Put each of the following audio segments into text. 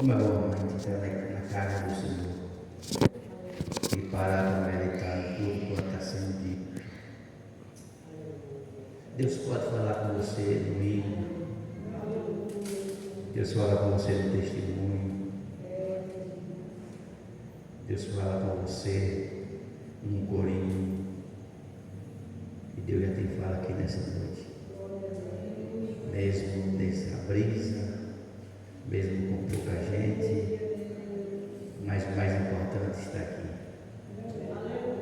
Como é bom a gente estar na casa do Senhor e parar para meditar em tudo quanto está sendo dito. Deus pode falar com você no hino, Deus fala com você no testemunho, Deus fala com você num corinho, e Deus já tem fala aqui nessa noite, mesmo nessa brisa, mesmo com pouca gente, mas o mais importante está aqui,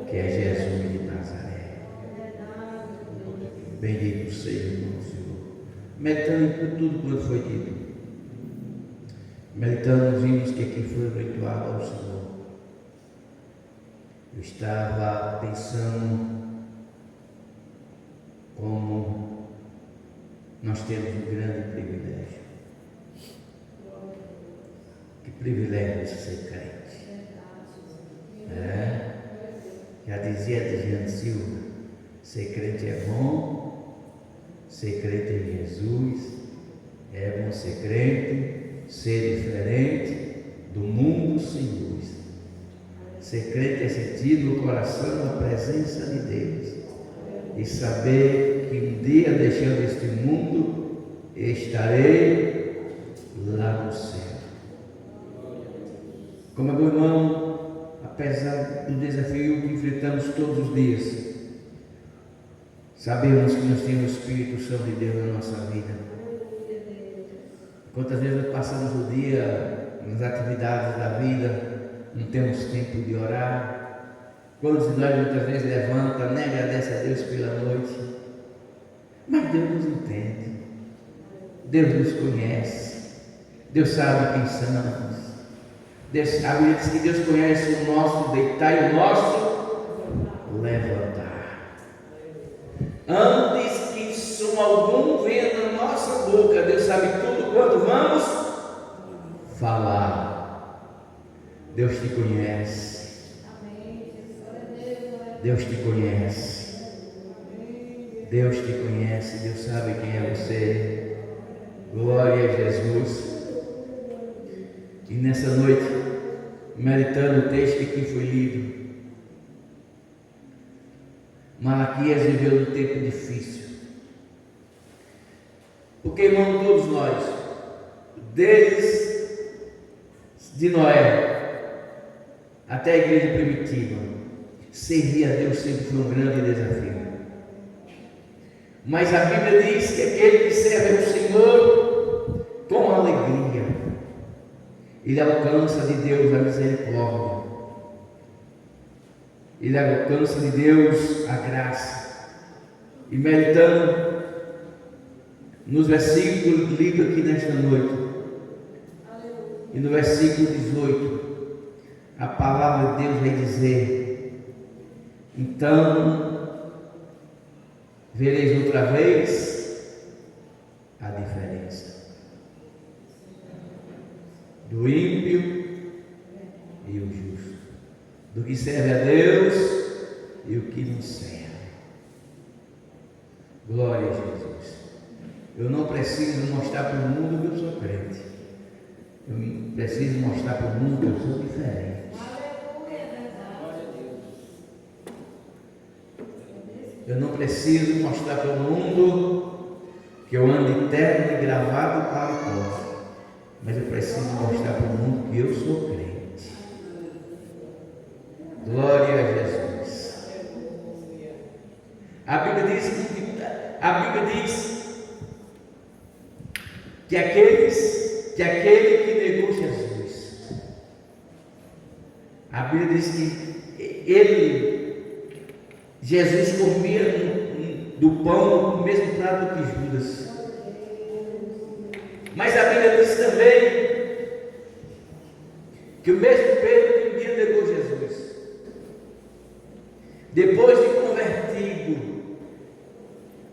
que é Jesus de Nazaré. Bendito seja o nome do Senhor. Meditando em tudo quanto foi dito, meditando nos hinos que aqui foram entoados ao Senhor, eu estava pensando como nós temos um grande privilégio. Que privilégio de ser crente. Já dizia Adriano Silva, ser crente é bom, ser crente em Jesus, é bom ser crente, ser diferente do mundo sem luz. Ser crente é sentir no coração a presença de Deus e saber que um dia, deixando este mundo, estarei lá no céu. Como é bom, irmão, apesar do desafio que enfrentamos todos os dias, sabemos que nós temos o Espírito Santo de Deus na nossa vida. Quantas vezes nós passamos o dia nas atividades da vida, não temos tempo de orar. Quantos de nós muitas vezes levanta, nem agradece a Deus pela noite. Mas Deus nos entende, Deus nos conhece, Deus sabe quem somos. A Bíblia diz que Deus conhece o nosso deitar e o nosso levantar. Antes que som algum venha na nossa boca, Deus sabe tudo quanto vamos falar. Deus te conhece. Deus te conhece. Deus te conhece. Deus sabe quem é você. Glória a Jesus. E nessa noite, meditando o texto que aqui foi lido, Malaquias viveu um tempo difícil. Porque, irmão, todos nós, desde de Noé até a igreja primitiva, servir a Deus sempre foi um grande desafio. Mas a Bíblia diz que aquele que serve ao Senhor com alegria, ele alcança de Deus a misericórdia, ele alcança de Deus a graça. E meditando nos versículos lidos aqui nesta noite, e no versículo 18, a palavra de Deus vai dizer: então vereis outra vez a diferença do ímpio e o justo, do que serve a Deus e o que não serve. Glória a Jesus. Eu não preciso mostrar para o mundo que eu sou crente. Eu preciso mostrar para o mundo que eu sou diferente. Eu não preciso mostrar para o mundo que eu ando eterno e gravado para a porta. Mas eu preciso mostrar para o mundo que eu sou crente. Glória a Jesus. A Bíblia diz que aquele que negou Jesus, a Bíblia diz que Jesus comia do pão no mesmo prato que Judas. Mas a Bíblia diz também que o mesmo Pedro que um dia negou Jesus, depois de convertido,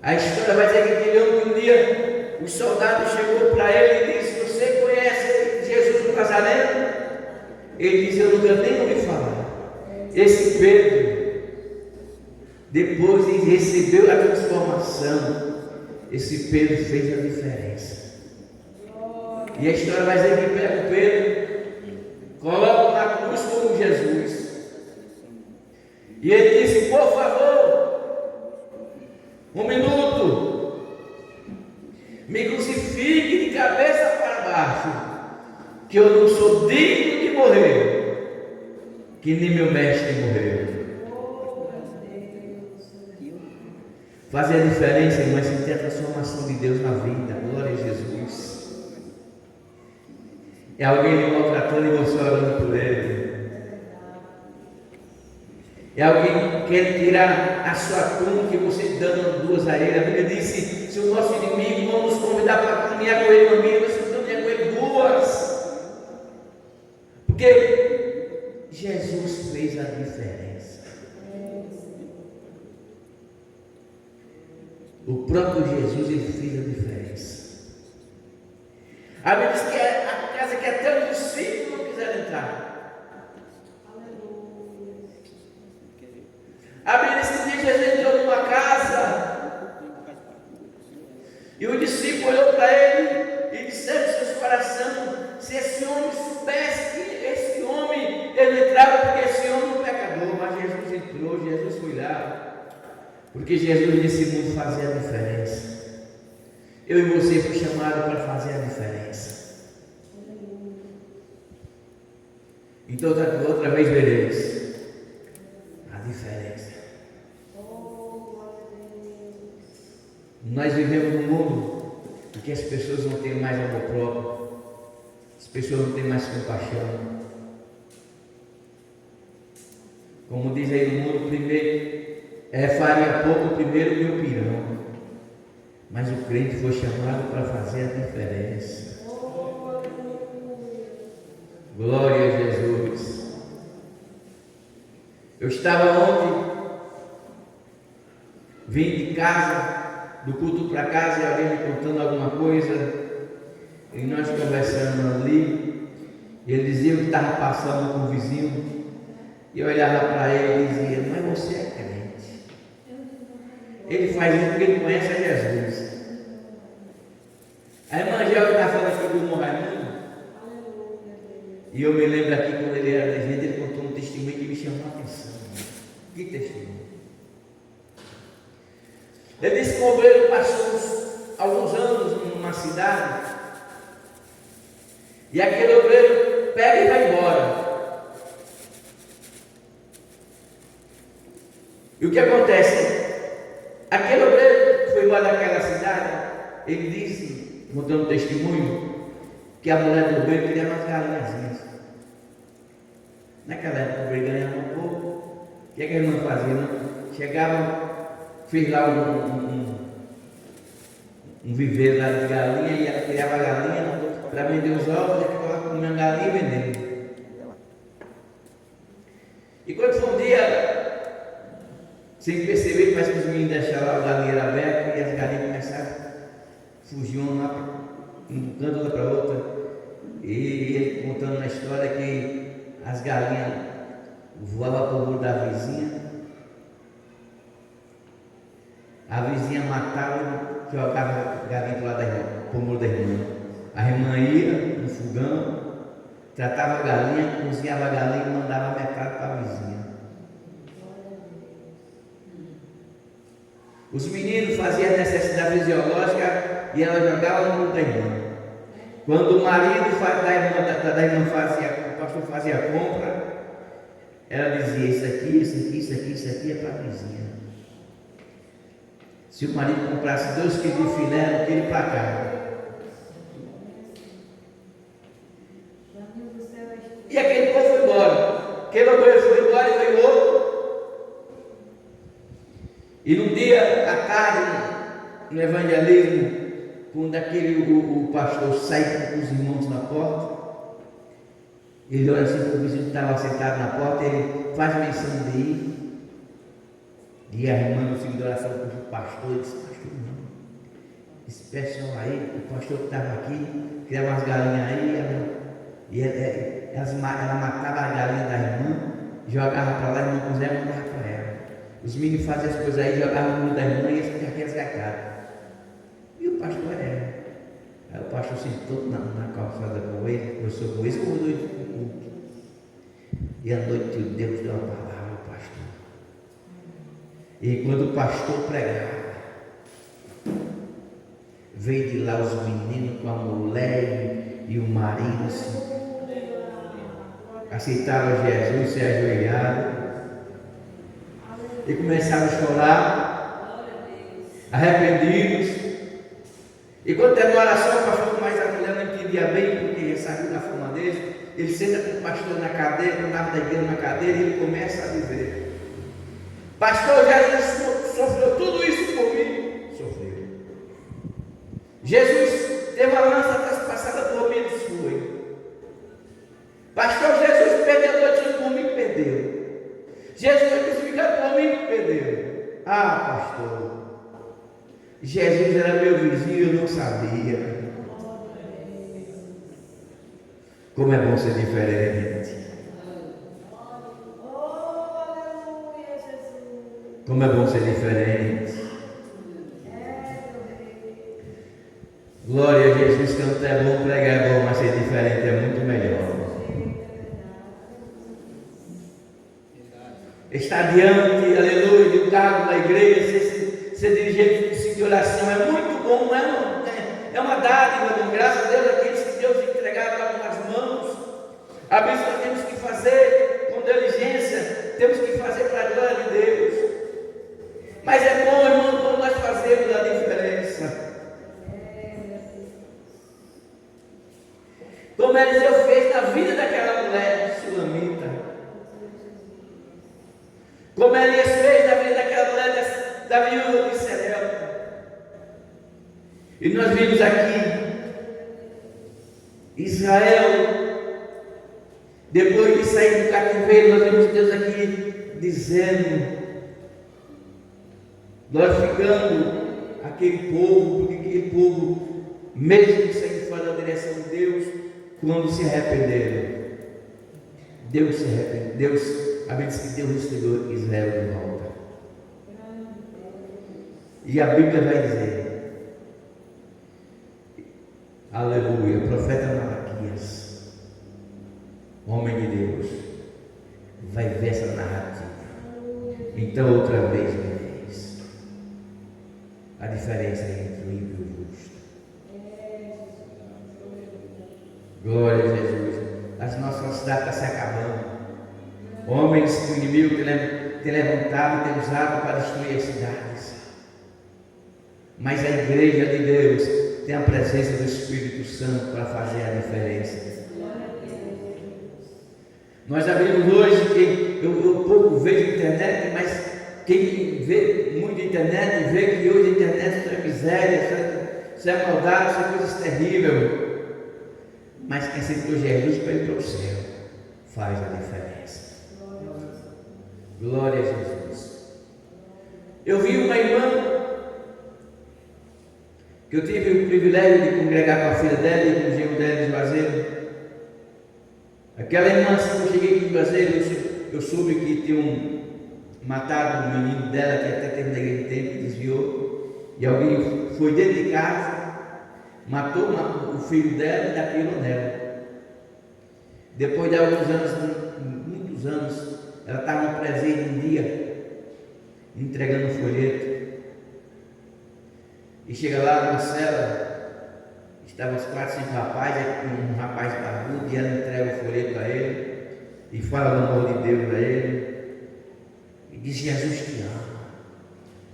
a história vai dizer que aquele homem que um dia os soldados chegou para ele e disse: você conhece Jesus do Nazareno? Ele disse: eu nunca nem ouvi falar. Esse Pedro, depois de receber a transformação, esse Pedro fez a diferença. E a história vai dizer que pega o Pedro, coloca na cruz como Jesus. E ele disse: por favor, um minuto, me crucifique de cabeça para baixo, que eu não sou digno de morrer, que nem meu mestre morreu. Fazer a diferença, irmãos, sentir a transformação de Deus na vida. Glória a Jesus. É alguém lhe maltratando e você orando por ele. É alguém que quer tirar a sua túnica e você dando duas a ele. A Bíblia disse: se o nosso inimigo não nos convidar para caminhar com ele uma milha, nós vamos caminhar com ele duas. Porque Jesus fez a diferença. O próprio Jesus, ele fez a diferença. A Bíblia diz que é a casa que até os discípulos não quiseram entrar. A Bíblia diz que um dia Jesus entrou numa casa e o discípulo olhou para ele e disseram em seus corações: se esse homem soubesse que esse homem, ele entrava porque esse homem é um pecador. Mas Jesus entrou, Jesus foi lá. Porque Jesus nesse mundo fazia a diferença. Eu e você fomos chamados para fazer a diferença. Então outra vez veremos a diferença. Nós vivemos num mundo em que as pessoas não têm mais amor próprio, as pessoas não têm mais compaixão. Como diz aí no mundo, primeiro farinha pouco, primeiro meu pirão. Mas o crente foi chamado para fazer a diferença. Glória a Jesus. Eu estava ontem, vim de casa, do culto para casa, e alguém me contando alguma coisa, e nós conversando ali, e ele dizia que estava passando com o vizinho, e eu olhava para ele e dizia: mas você é crente. Ele faz isso porque ele conhece a Jesus. A irmã Angélica está falando aqui do irmão Raimundo. E eu me lembro aqui quando ele era legenda, ele contou um testemunho que me chamou a atenção. Que testemunho? Ele disse que o obreiro passou alguns anos numa cidade. E aquele obreiro pega e vai embora. E o que acontece? Aquele obreiro que foi embora daquela cidade, ele disse, contando testemunho, que a mulher do obreiro queria umas galinhazinhas. Naquela época o obreiro ganhava um pouco. O que é que ele não fazia? Não? Chegava, fez lá um viveiro lá de galinha, e ela criava a galinha para vender os ovos, e ela comia a galinha e vendendo. E quando foi um dia, sem perceber, parece que os meninos deixaram a galinheira aberta e as galinhas começaram a fugir uma lá para um canto, outra para outra. E ele contando na história que as galinhas voavam para o muro da vizinha. A vizinha matava e jogava a galinha para o muro da irmã. A irmã ia no fogão, tratava a galinha, cozinhava a galinha e mandava mercado para a vizinha. Os meninos faziam a necessidade fisiológica e ela jogava no mundo da irmã. Quando o marido da irmã fazia, o pastor fazia a compra, ela dizia: isso aqui é para a vizinha. Se o marido comprasse 2 quilos de filé, ele para cá. E aquele povo foi embora. Aquele obreiro foi embora e foi outro. E num dia à tarde, no evangelismo, quando o pastor sai com os irmãos na porta, ele olha assim para o vizinho que estava sentado na porta, ele faz menção de ir. E a irmã no fim da oração com o pastor disse: pastor, não, esse pessoal aí, o pastor que estava aqui, criava umas galinhas aí, ela matava a galinha da irmã, jogava para lá, a irmã cozinhava e mandava para ela. Os meninos faziam as coisas aí, jogavam no mundo da irmã e eles ficavam resgatados. E o pastor era. Aí o pastor sentou na calçada com ele, conversou com ele, acordou ele para o culto. E à noite Deus deu uma palavra ao pastor. E quando o pastor pregava, veio de lá os meninos com a mulher e o marido assim, aceitaram Jesus, se ajoelharam e começaram a chorar, arrependidos. E quando terminou a oração, o pastor, mas a mulher não entendia bem, porque saiu da forma dele. Ele senta com o pastor na cadeira, no lado da igreja na cadeira, e ele começa a dizer: pastor, Jesus sofreu tudo isso por mim. Sofreu. Jesus teve a lança traspassada por mim, ele foi. Pastor, Jesus perdeu a noite por mim, perdeu. Jesus foi crucificado por mim, perdeu. Ah, pastor, Jesus era meu vizinho, eu não sabia. Como é bom ser diferente. Como é bom ser diferente. Glória a Jesus, canto é bom, pregar é bom, mas ser diferente é muito melhor. Estar diante, aleluia, do cargo da igreja, ser dirigente de oração é muito bom, é uma dádiva, graças a Deus, aqueles que Deus entregaram nas mãos. A Bíblia nós temos que fazer com diligência, temos que fazer para a glória de Deus. Mas é bom, irmão, quando nós fazemos a diferença. Como Eliseu fez na vida daquela mulher sulamita. Como Elias fez na vida daquela mulher da viúva de Serepta. E nós vimos aqui Israel, depois de sair do cativeiro, nós vimos Deus aqui dizendo, glorificando aquele povo, porque aquele povo, mesmo saindo fora da direção de Deus, quando se arrependeram, Deus se arrependeu. A Bíblia diz que Deus restaurou Israel de volta. E a Bíblia vai dizer, aleluia, o profeta Malaquias, homem de Deus, vai ver essa narrativa. Então, outra vez, a diferença entre o ímpio e o justo. Glória a Jesus. As nossas cidades estão se acabando. Homens que o inimigo tem levantado e tem usado para destruir as cidades. Mas a igreja de Deus tem a presença do Espírito Santo para fazer a diferença. Nós abrimos hoje, que eu pouco vejo internet, mas quem vê muito internet, vê que hoje a internet isso é miséria, isso é maldade, isso é coisa terrível. Mas quem aceitou Jesus para ir para o céu, faz a diferença. Glória a Jesus. Eu vi uma irmã, que eu tive o privilégio de congregar com a filha dela e com o genro dela de Juazeiro. Aquela irmã, quando eu cheguei aqui em Juazeiro, eu soube que tinham matado o menino dela, que até teve naquele tempo, desviou, e alguém foi dentro de casa, matou o filho dela e daquilo nela. Depois de alguns anos, muitos anos, ela estava presente um dia, entregando um folheto, e chega lá na cela, estavam os 4, 5 rapazes, um rapaz barbudo, e ela entrega o folheto para ele, e fala do amor de Deus para ele, e diz: Jesus te ama,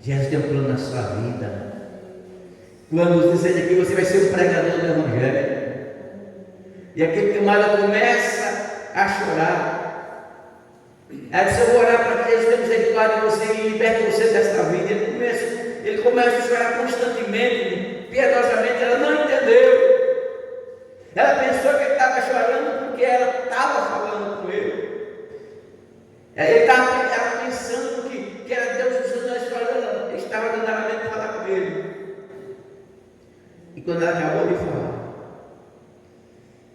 Jesus tem um plano na sua vida. Quando você sair daqui, você vai ser o pregador do Evangelho. E aquele camarada começa a chorar. Ela disse: eu vou orar para que Deus tenha misericórdia de você e liberte você desta vida. Ele começa a chorar constantemente, piedosamente. Ela não entendeu. Ela pensou que ele estava chorando porque ela estava falando com ele. Ele estava pensando que era Deus usando a história. Ele estava dando a mente falar com ele. E quando ela acabou de falar,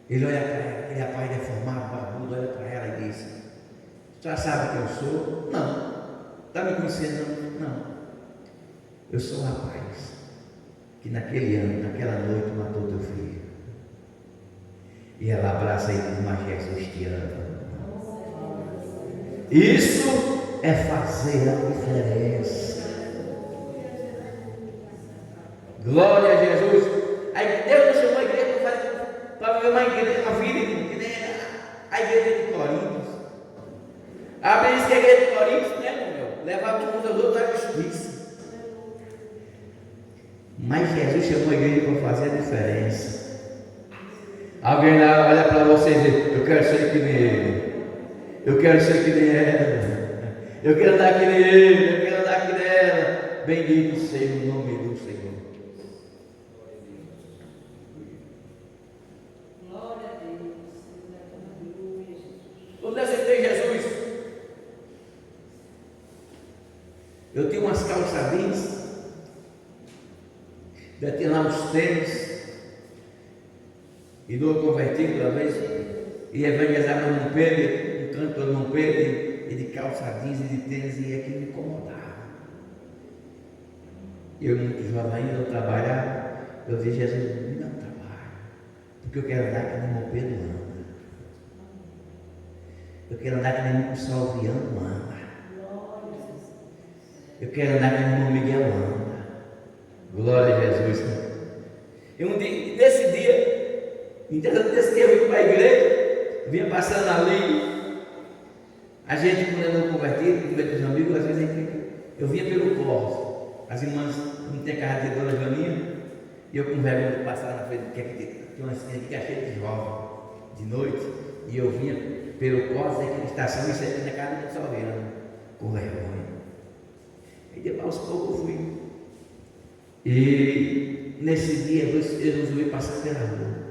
ele olha para ela, aquele rapaz deformado, barbudo, olha para ela e diz: a senhora sabe quem eu sou? Não. Está me conhecendo? Não. Eu sou o rapaz que naquele ano, naquela noite, matou teu filho. E ela abraça ele e diz: mas Jesus te ama. Isso é fazer a diferença. Glória a Jesus. Aí Deus nos chamou a igreja para viver uma igreja, uma vida que nem a igreja de Coríntios. A Bíblia diz que a igreja de Coríntios, né, meu? Levava uns aos outros à justiça. Mas Jesus chamou a igreja para fazer a diferença. Alguém lá olha para você e diz: eu quero ser que nem ele. Eu quero ser que nem ela. Eu quero andar que nem ele. Eu quero andar que nem ela. Bendito seja o nome do Senhor. Glória a Deus. Quando eu aceitei Jesus, eu tinha umas calças jeans, já tinha lá uns tênis. E do convertido, uma vez, e evangelizar no Dom Pedro, um cantor do Dom Pedro, e de calça jeans e de tênis, e aquilo me incomodava. Eu, muito jovem ainda, eu trabalhava, eu vi Jesus: me dá um trabalho, porque eu quero andar que nem o Dom Pedro anda. Eu quero andar que nem o Salviano anda. Eu quero andar que nem o Dom Miguel anda. Glória a Jesus. E um dia, nesse dia, desse dia eu vim para a igreja, vinha passando ali. A gente, quando eu não convertido, com meus amigos, às vezes eu vinha pelo corpo. As irmãs não tinham carro de Dona Joaninha, e eu com vergonha de passar na frente, que tinha uma esquina que é cheia de jovem, de noite, e eu vinha pelo corpo, aquela estação, e saía na casa do Salveano, com vergonha. E depois aos poucos eu fui. E nesse dia eu resolvi passar pela rua.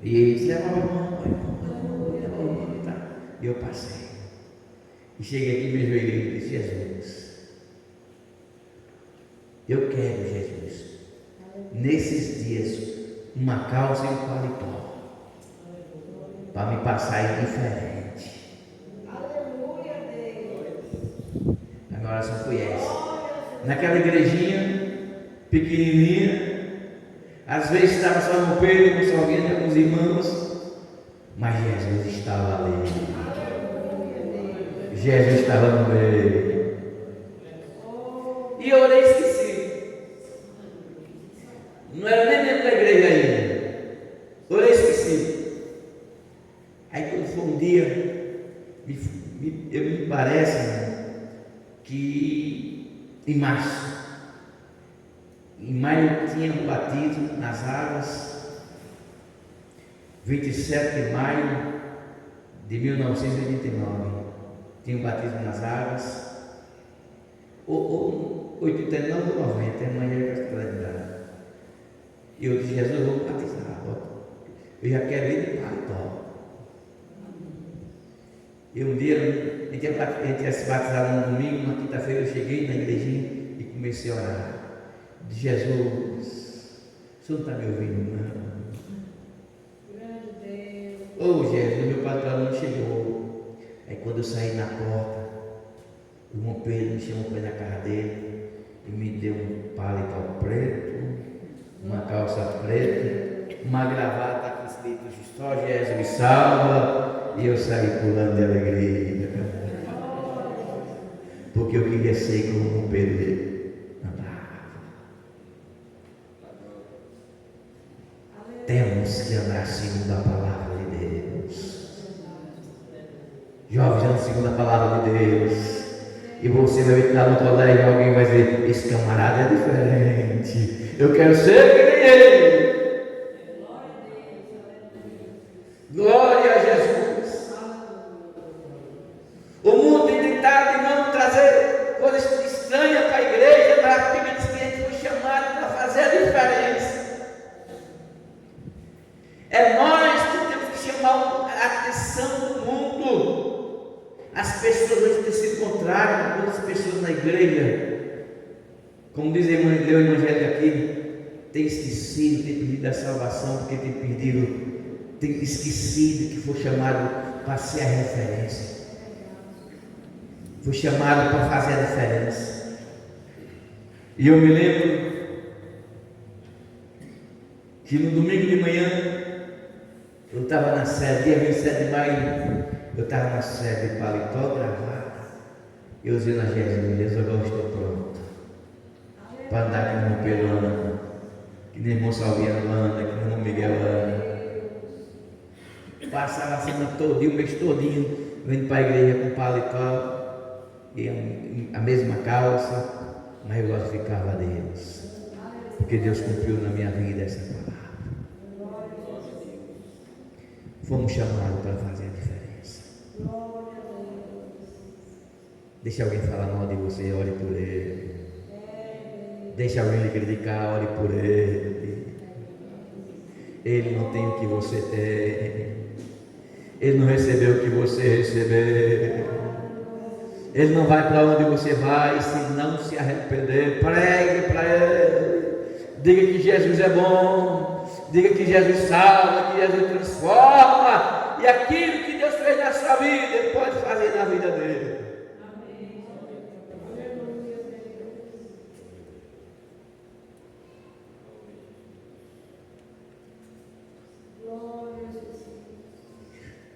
E ele disse: leva a mão, leva a mão, e tá. E eu passei. E cheguei aqui, me ajoelhei e disse: Jesus, eu quero, Jesus, nesses dias, uma calça e um paletó, para me passar diferente. Aleluia, Deus. A minha oração foi essa. Naquela igrejinha pequenininha, às vezes estava só no Pedro, com Salviano e alguns irmãos, mas Jesus estava ali. Jesus estava no meio. E eu orei e esqueci. Não era nem dentro da igreja ainda. Orei e esqueci. Aí quando foi um dia, me parece que em março, em maio tinha um batismo nas águas, 27 de maio de 1989, tinha um batismo nas águas, ou 89 ou 90, amanhã eu estou lembrado. E eu disse: Jesus, eu vou batizar, eu já quero ir de paletó. E um dia, a gente ia se batizar no domingo, uma quinta-feira eu cheguei na igrejinha e comecei a orar. De Jesus, o senhor não está me ouvindo, não? Oh Jesus, meu patrão não chegou. Aí quando eu saí na porta, o irmão Pedro me chamou para ir na casa dele e me deu um paletó preto, uma calça preta, uma gravata com escrito só Jesus salva, e eu saí pulando de alegria, porque eu queria ser como o irmão Pedro andava. Temos que andar segundo a palavra de Deus. Jovens, andam segundo a palavra de Deus. E você vai entrar no colégio e alguém vai dizer: esse camarada é diferente. Eu quero ser que nem ele. Glória a Jesus. O mundo tem tentado, irmão, trazer coisas estranhas para a igreja, mas a Bíblia diz que a gente foi chamado para fazer a diferença. É nós que temos que chamar a atenção do mundo. As pessoas hoje têm sido contrárias, algumas pessoas na igreja, como diz a irmã Leu evangélica aqui, tem esquecido, tem pedido a salvação, porque tem esquecido que foi chamado para ser a referência, foi chamado para fazer a diferença. E eu me lembro que no domingo de manhã eu estava na sede, dia 27 de maio, eu estava na sede de paletó, gravata. Eu dizia a Jesus, agora eu estou pronto para andar com o irmão Pedro anda, que nem irmão Salviano anda, que nem irmão Miguel anda. Passava a semana todinha, o mês todinho, vindo para a igreja com paletó e a mesma calça, mas eu glorificava a Deus, porque Deus cumpriu na minha vida essa palavra. Fomos chamados para fazer a diferença. Deixa alguém falar mal de você, ore por ele. Deixa alguém lhe criticar, ore por ele. Ele não tem o que você tem. Ele não recebeu o que você recebeu. Ele não vai para onde você vai se não se arrepender. Pregue para ele. Diga que Jesus é bom. Diga que Jesus salva, que Jesus transforma. E aquilo que Deus fez na sua vida, Ele pode fazer na vida dele.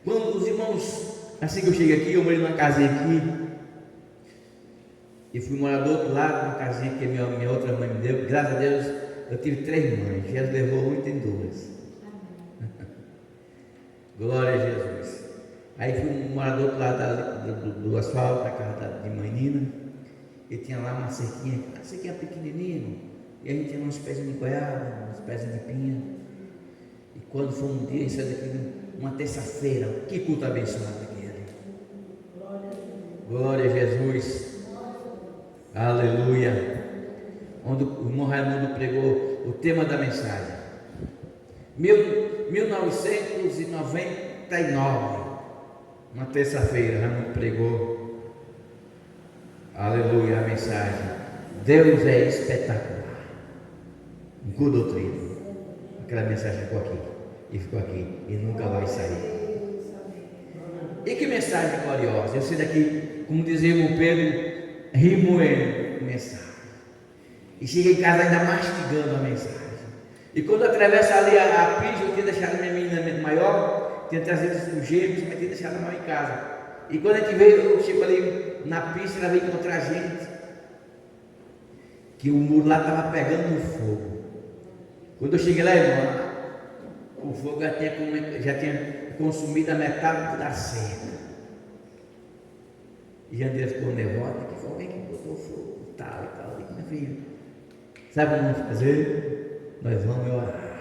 Quando os irmãos, assim que eu cheguei aqui, eu morei numa casinha aqui, e fui morar do outro lado, uma casinha que minha outra mãe me deu. Graças a Deus, eu tive 3 mães, Jesus levou uma e tem 2. Glória a Jesus. Aí fui morar do outro lado do asfalto, na casa de mãe Nina, e tinha lá uma cerquinha pequenininha, e a gente tinha uns pezinhos de goiaba, uns pezinhos de pinha. E quando foi um dia, isso é daqui, uma terça-feira, que culto abençoado aquele. Glória a Jesus. Aleluia. Onde o irmão Raimundo pregou o tema da mensagem. 1999, uma terça-feira, Raimundo pregou. Aleluia, a mensagem. Deus é espetacular. Em culto doutrina. Aquela mensagem ficou aqui. E ficou aqui. E nunca vai sair. E que mensagem gloriosa. Eu sei daqui, como dizia o Pedro, remoendo mensagem. E cheguei em casa ainda mastigando a mensagem. E quando atravessa ali a pista, eu tinha deixado minha menina maior, tinha trazido os gêmeos, mas tinha deixado a mãe em casa. E quando a gente veio, eu chego ali na pista, ela veio encontrar a gente. Que o muro lá estava pegando no fogo. Quando eu cheguei lá, irmão, o fogo já tinha consumido a metade da cerca. E a André ficou nervosa, que foi alguém que botou fogo, tal e tal. E minha filha, sabe o que vamos fazer? Nós vamos orar.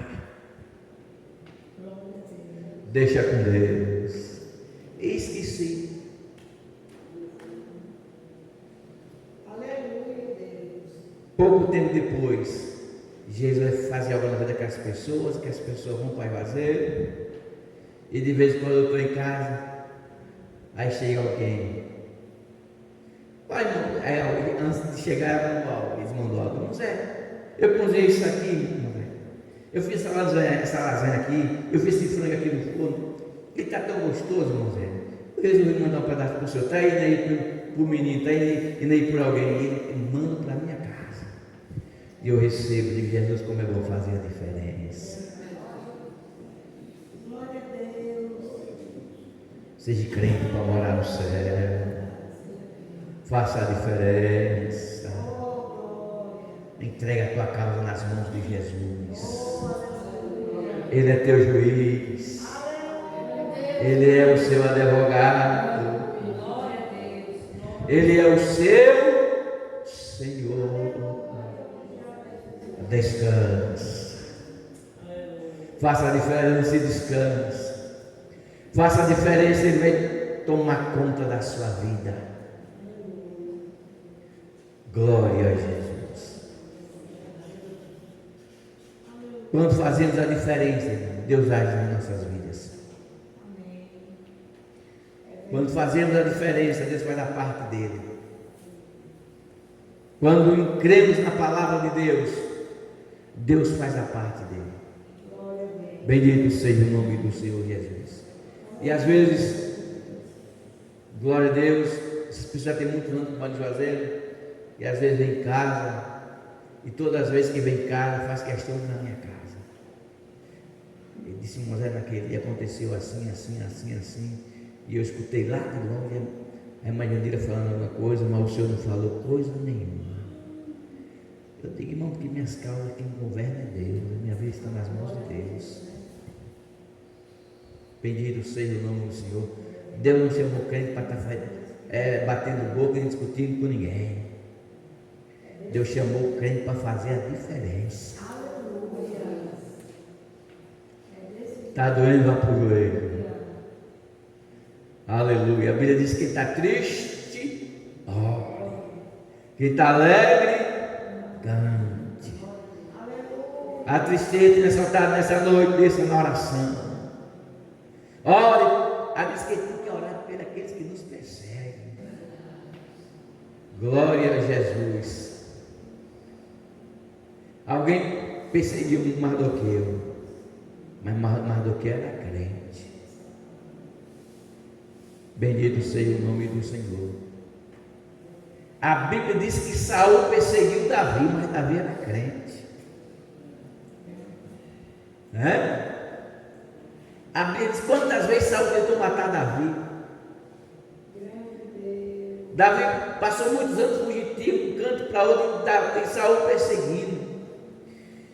Deixa com Deus. E esqueci. Aleluia, Deus. Pouco tempo depois, Jesus vai fazer algo na vida daquelas pessoas, que as pessoas vão para o fazer. E de vez em quando eu estou em casa, aí chega alguém. Pai, antes de chegar, eles mandou algo. Irmão Zé, eu cozinhei isso aqui, irmão Zé. Eu fiz essa lasanha aqui, eu fiz esse frango aqui no forno. Ele está tão gostoso, irmão Zé. Eu resolvi mandar um pedaço para o senhor. Está indo aí para o menino, está indo aí por alguém. E ele manda para a minha casa. E eu recebo, digo, Jesus, como é bom fazer a diferença. Glória a Deus. Seja crente para morar no céu. Faça a diferença. Entrega a tua causa nas mãos de Jesus. Ele é teu juiz. Ele é o seu advogado. Ele é o seu Senhor. Descanse. Faça a diferença e descanse. Faça a diferença e Ele vai tomar conta da sua vida. Glória a Jesus. Quando fazemos a diferença, Deus age nas nossas vidas. Quando fazemos a diferença, Deus faz a parte dele. Quando cremos na palavra de Deus, Deus faz a parte dele. Bendito seja o nome do Senhor Jesus. E às vezes, glória a Deus, essas pessoas têm muito ano para fazer. E às vezes vem em casa, e todas as vezes que vem em casa, faz questão de ir na minha casa. disse, Moisés, naquele dia aconteceu assim, assim, assim, assim. E eu escutei lá de longe a irmã Jandira falando alguma coisa, mas o senhor não falou coisa nenhuma. Eu digo, irmão, porque minhas causas, quem governa é Deus, a minha vida está nas mãos de Deus. Bendito seja o nome do Senhor. Deus não chamou crente para estar batendo boca e discutindo com ninguém. Deus chamou o crente para fazer a diferença. Está doendo, vá para o joelho. Aleluia. A Bíblia diz que está triste, ore. Que está alegre, cante. A tristeza nessa noite, desça na oração. Ore. A diz que tem que orar por aqueles que nos perseguem. Glória a Jesus. Alguém perseguiu Mardoqueu, mas Mardoqueu era crente. Bendito seja o nome do Senhor. A Bíblia diz que Saul perseguiu Davi, mas Davi era crente. A Bíblia diz quantas vezes Saul tentou matar Davi. Davi passou muitos anos fugitivo de um canto para outro, e Saul perseguindo.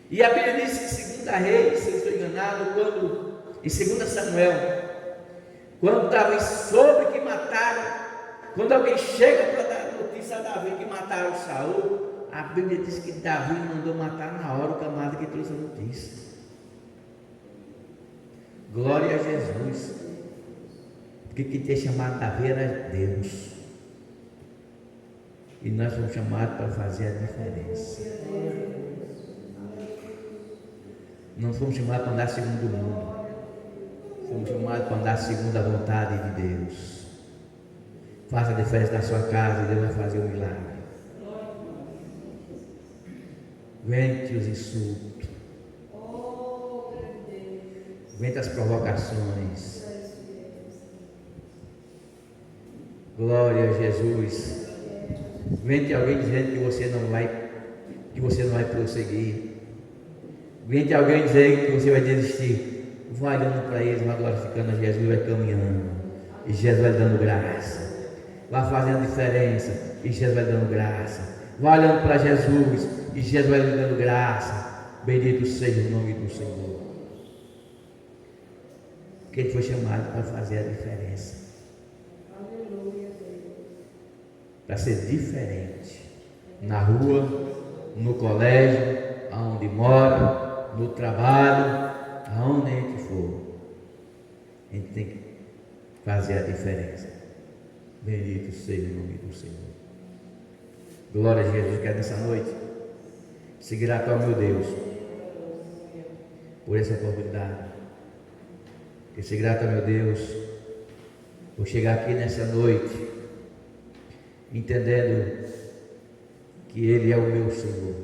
E a Bíblia diz que em 2 Reis, se eu estou enganado, em 2 Samuel, quando Davi soube que mataram, quando alguém chega para dar notícia a Davi que mataram Saul, a Bíblia diz que Davi mandou matar na hora o camarada que trouxe a notícia. Glória a Jesus. Porque quem tinha chamado Davi era Deus. E nós fomos chamados para fazer a diferença. Não fomos chamados para andar segundo o mundo. Fomos chamados para andar segundo a vontade de Deus. Faça a diferença na sua casa e Deus vai fazer um milagre. Aguente os insultos. Aguente as provocações. Glória a Jesus. Aguente alguém dizendo que você não vai prosseguir. Aguente alguém dizendo que você vai desistir. Vai dando para eles, vai glorificando a Jesus, vai caminhando. E Jesus vai dando graça. Vai fazendo diferença. E Jesus vai dando graça. Vai olhando para Jesus. E Jesus vai lhe dando graça. Bendito seja o nome do Senhor. Porque ele foi chamado para fazer a diferença. Para ser diferente. Na rua, no colégio, aonde mora, no trabalho, aonde a gente for. A gente tem que fazer a diferença. Bendito seja o nome do Senhor. Glória a Jesus. Quero nessa noite ser grato ao meu Deus por essa oportunidade. Quero ser grato ao meu Deus por chegar aqui nessa noite entendendo que Ele é o meu Senhor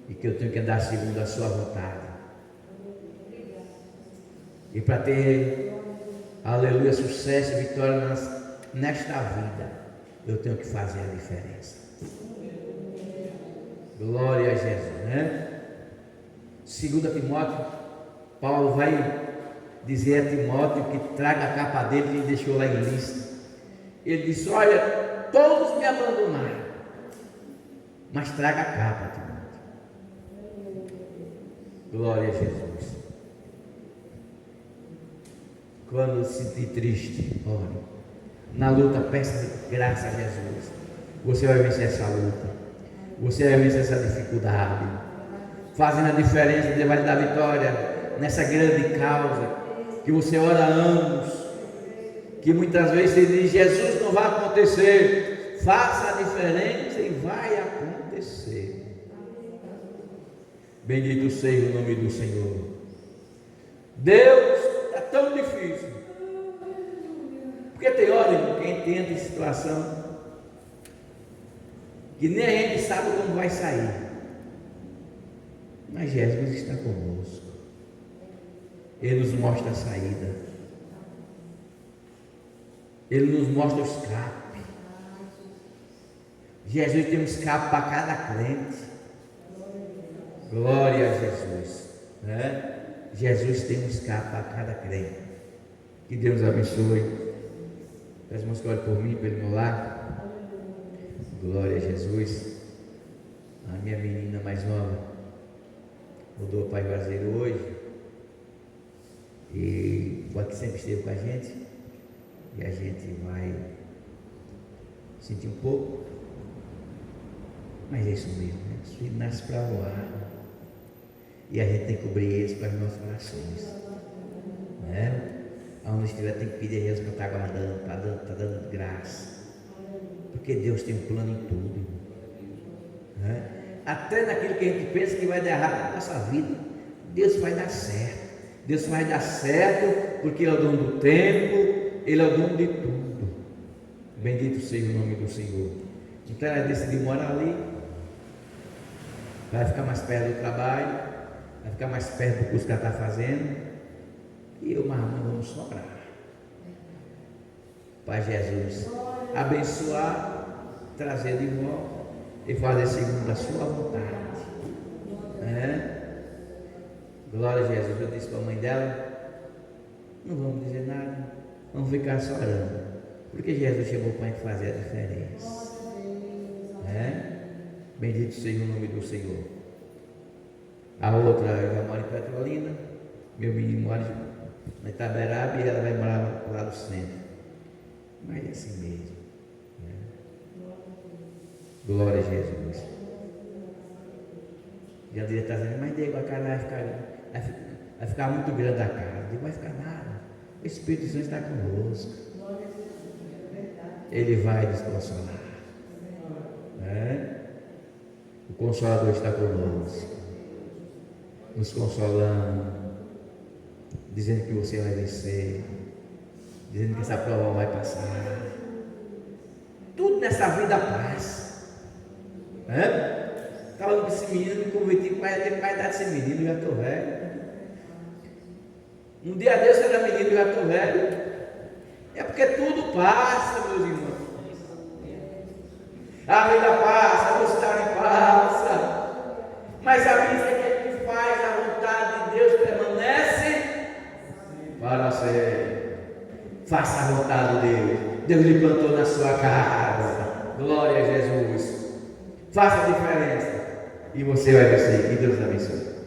e que eu tenho que andar segundo a sua vontade. E para ter, aleluia, sucesso e vitória nesta vida, eu tenho que fazer a diferença. Glória a Jesus, né? 2 Timóteo, Paulo vai dizer a Timóteo que traga a capa dele, ele deixou lá em lista. Ele disse, olha, todos me abandonaram, mas traga a capa, Timóteo. Glória a Jesus. Quando se sentir triste, ore. Na luta, peça graça a Jesus. Você vai vencer essa luta. Você vai vencer essa dificuldade. Fazendo a diferença, Deus vai lhe dar vitória nessa grande causa que você ora há anos. Que muitas vezes você diz, Jesus, não vai acontecer. Faça a diferença e vai acontecer. Bendito seja o nome do Senhor. Deus, está tão difícil. Porque tem hora, irmão, que a gente entra em situação que nem a gente sabe como vai sair. Mas Jesus está conosco. Ele nos mostra a saída. Ele nos mostra o escape. Jesus tem um escape para cada crente. Glória a Jesus, né? Jesus tem um escape a cada crente. Que Deus abençoe. As irmãos que olhem por mim, pelo meu lado. Glória a Jesus. A minha menina mais nova mudou para Juazeiro hoje. E o que sempre esteve com a gente. E a gente vai sentir um pouco. Mas é isso mesmo, né? Os filhos nascem para voar. E a gente tem que cobrir eles com as nossas orações. Né? Aonde estiver tem que pedir a Deus para estar guardando, está dando graça. Porque Deus tem um plano em tudo. Né? Até naquilo que a gente pensa que vai dar errado na nossa vida, Deus vai dar certo. Deus vai dar certo porque Ele é o dono do tempo, Ele é o dono de tudo. Bendito seja o nome do Senhor. Então ela decidiu morar ali. Vai ficar mais perto do trabalho, vai ficar mais perto do curso que ela está fazendo. E eu, mas vamos sobrar. Pai Jesus, abençoar, trazer de volta e fazer segundo a sua vontade. Glória a Jesus. Eu disse para a mãe dela: não vamos dizer nada, vamos ficar só orando, porque Jesus chegou para fazer a diferença. Bendito seja o nome do Senhor. A outra já mora em Petrolina, meu menino mora na Itaberaba e ela vai morar lá no centro. Mas é assim mesmo. Glória a Jesus. Já devia estar dizendo: mas Diego, a casa vai ficar muito grande a casa. Não vai ficar nada. O Espírito Santo está conosco. Ele vai nos consolar. O Consolador está conosco, nos consolando, dizendo que você vai vencer, dizendo que essa prova vai passar. Tudo nessa vida passa. Estava com esse menino, me converti com a idade desse menino, já estou velho. Um dia desse eu era menino, já estou velho. É porque tudo passa, meus irmãos. A vida passa, a mocidade passa, mas a Bíblia é que ele que faz a vontade de Deus permanece para sempre. Faça a vontade de Deus. Deus lhe plantou na sua casa. Glória a Jesus. Faça a diferença e você vai vencer. Que Deus abençoe.